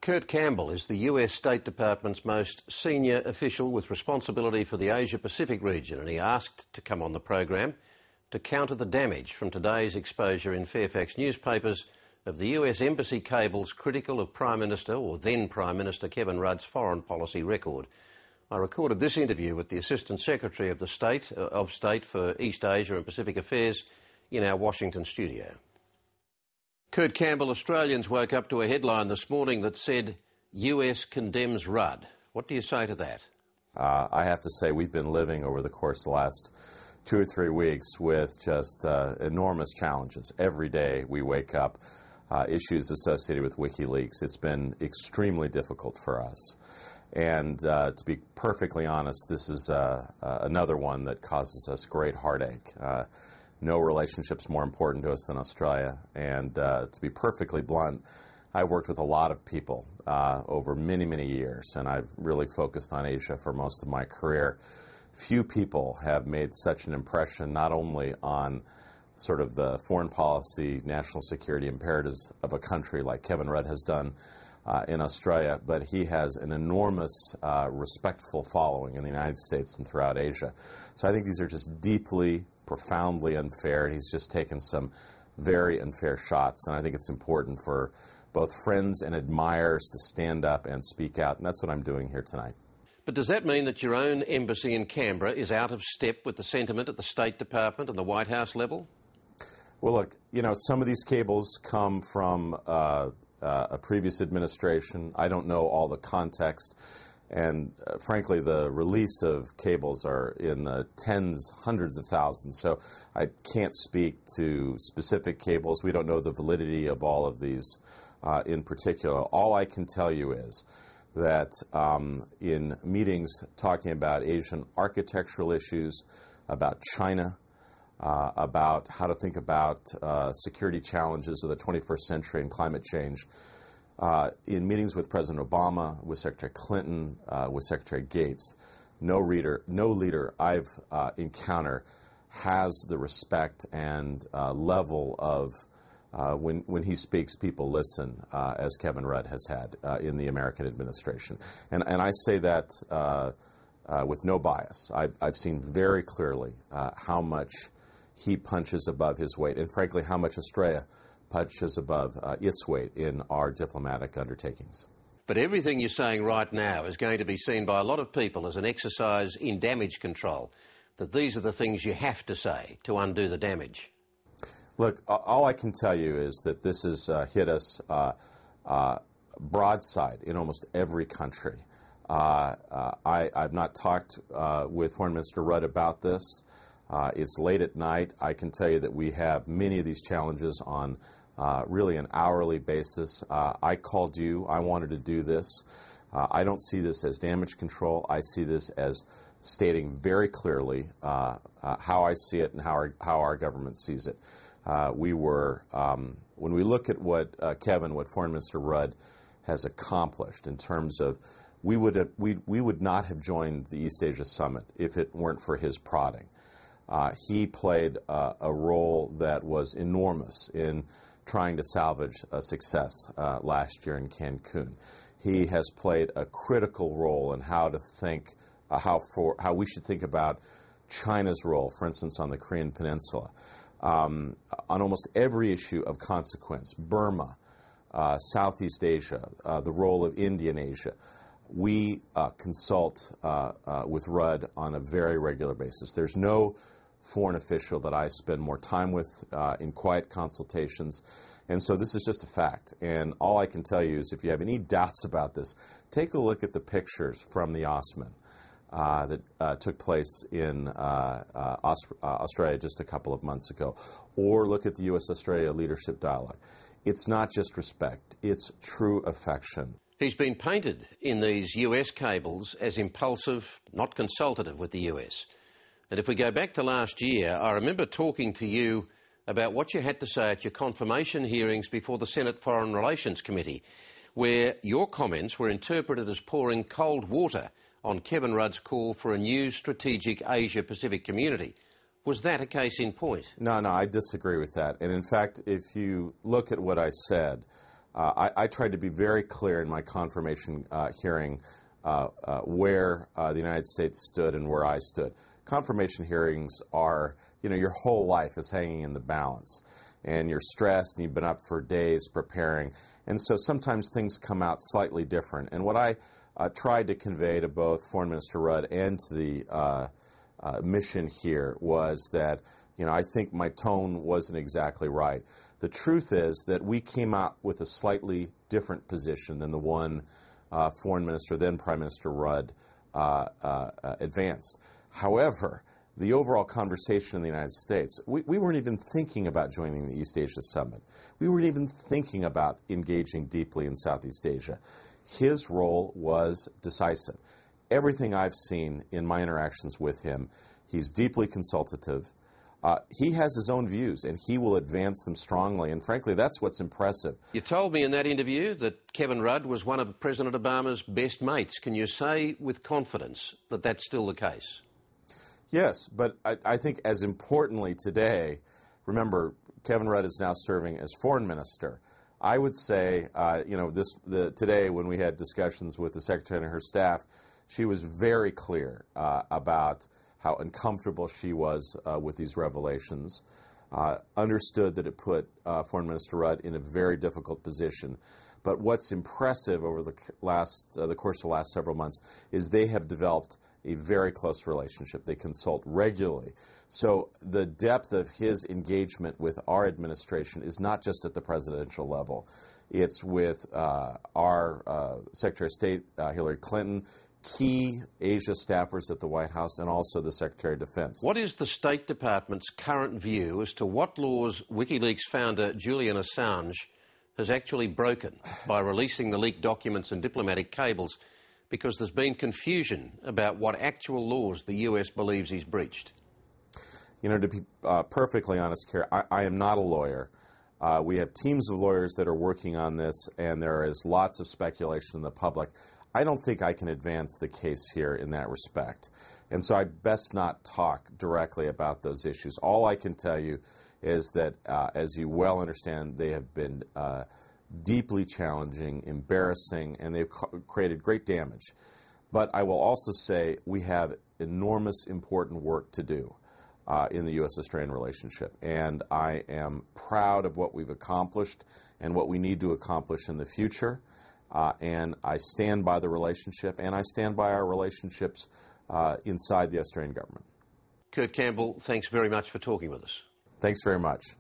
Kurt Campbell is the US State Department's most senior official with responsibility for the Asia-Pacific region, and he asked to come on the program to counter the damage from today's exposure in Fairfax newspapers of the US Embassy cables critical of Prime Minister, or then Prime Minister, Kevin Rudd's foreign policy record. I recorded this interview with the Assistant Secretary of State for East Asia and Pacific Affairs in our Washington studio. Kurt Campbell, Australians woke up to a headline this morning that said, US condemns Rudd. What do you say to that? I have to say we've been living over the course of the last 2 or 3 weeks with just enormous challenges. Every day we wake up, issues associated with Wikileaks. It's been extremely difficult for us. And to be perfectly honest, this is another one that causes us great heartache. No relationship's more important to us than Australia. And to be perfectly blunt, I've worked with a lot of people over many, many years, and I've really focused on Asia for most of my career. Few people have made such an impression not only on sort of the foreign policy, national security imperatives of a country like Kevin Rudd has done in Australia, but he has an enormous respectful following in the United States and throughout Asia. So I think these are just deeply, profoundly unfair, and he's just taken some very unfair shots, and I think it's important for both friends and admirers to stand up and speak out, and that's what I'm doing here tonight. But does that mean that your own embassy in Canberra is out of step with the sentiment at the State Department and the White House level? Well, look, you know, some of these cables come from a previous administration. I don't know all the context, and frankly, the release of cables are in the tens, hundreds of thousands, so I can't speak to specific cables. We don't know the validity of all of these in particular. All I can tell you is that in meetings talking about Asian architectural issues, about China, about how to think about security challenges of the 21st century and climate change, in meetings with President Obama, with Secretary Clinton, with Secretary Gates, no leader I've encountered has the respect and level of when he speaks, people listen, as Kevin Rudd has had in the American administration. And I say that with no bias. I've seen very clearly how much he punches above his weight, and frankly, how much Australia punches above its weight in our diplomatic undertakings. But everything you're saying right now is going to be seen by a lot of people as an exercise in damage control, that these are the things you have to say to undo the damage. Look, all I can tell you is that this has hit us broadside in almost every country. I've not talked with Foreign Minister Rudd about this. It's late at night. I can tell you that we have many of these challenges on really an hourly basis. I called you. I wanted to do this. I don't see this as damage control. I see this as stating very clearly how I see it and how our government sees it. When we look at what Foreign Minister Rudd has accomplished in terms of, we would not have joined the East Asia Summit if it weren't for his prodding. He played a role that was enormous in trying to salvage a success last year in Cancun. He has played a critical role in how to think, how we should think about China's role, for instance, on the Korean Peninsula. On almost every issue of consequence, Burma, Southeast Asia, the role of India in Asia, we consult with Rudd on a very regular basis. There's no foreign official that I spend more time with in quiet consultations, and so this is just a fact. And all I can tell you is, if you have any doubts about this, take a look at the pictures from the Osman that took place in Australia just a couple of months ago, or look at the U.S.-Australia Leadership Dialogue. It's not just respect, it's true affection. He's been painted in these US cables as impulsive, not consultative with the US. And if we go back to last year, I remember talking to you about what you had to say at your confirmation hearings before the Senate Foreign Relations Committee, where your comments were interpreted as pouring cold water on Kevin Rudd's call for a new strategic Asia-Pacific community. Was that a case in point? No, I disagree with that. And in fact, if you look at what I said, I tried to be very clear in my confirmation hearing where the United States stood and where I stood. Confirmation hearings are, your whole life is hanging in the balance, and you're stressed, and you've been up for days preparing, and so sometimes things come out slightly different. And what I tried to convey to both Foreign Minister Rudd and to the mission here was that, I think my tone wasn't exactly right. The truth is that we came out with a slightly different position than the one Foreign Minister, then Prime Minister Rudd, advanced. However, the overall conversation in the United States, we weren't even thinking about joining the East Asia Summit. We weren't even thinking about engaging deeply in Southeast Asia. His role was decisive. Everything I've seen in my interactions with him, he's deeply consultative. He has his own views, and he will advance them strongly, and frankly, that's what's impressive. You told me in that interview that Kevin Rudd was one of President Obama's best mates. Can you say with confidence that that's still the case? Yes, but I think as importantly today, remember, Kevin Rudd is now serving as Foreign Minister. I would say, today when we had discussions with the Secretary and her staff, she was very clear about how uncomfortable she was with these revelations, understood that it put Foreign Minister Rudd in a very difficult position. But what's impressive over the course of the last several months is they have developed a very close relationship. They consult regularly. So the depth of his engagement with our administration is not just at the presidential level. It's with our Secretary of State, Hillary Clinton, key Asia staffers at the White House, and also the Secretary of Defense. What is the State Department's current view as to what laws WikiLeaks founder Julian Assange has actually broken by releasing the leaked documents and diplomatic cables, because there's been confusion about what actual laws the US believes he's breached? To be perfectly honest, Kerry, I am not a lawyer. We have teams of lawyers that are working on this, and there is lots of speculation in the public. I don't think I can advance the case here in that respect. And so I'd best not talk directly about those issues. All I can tell you is that, as you well understand, they have been deeply challenging, embarrassing, and they've created great damage. But I will also say we have enormous, important work to do in the U.S.-Australian relationship. And I am proud of what we've accomplished and what we need to accomplish in the future. And I stand by the relationship, and I stand by our relationships inside the Australian government. Kurt Campbell, thanks very much for talking with us. Thanks very much.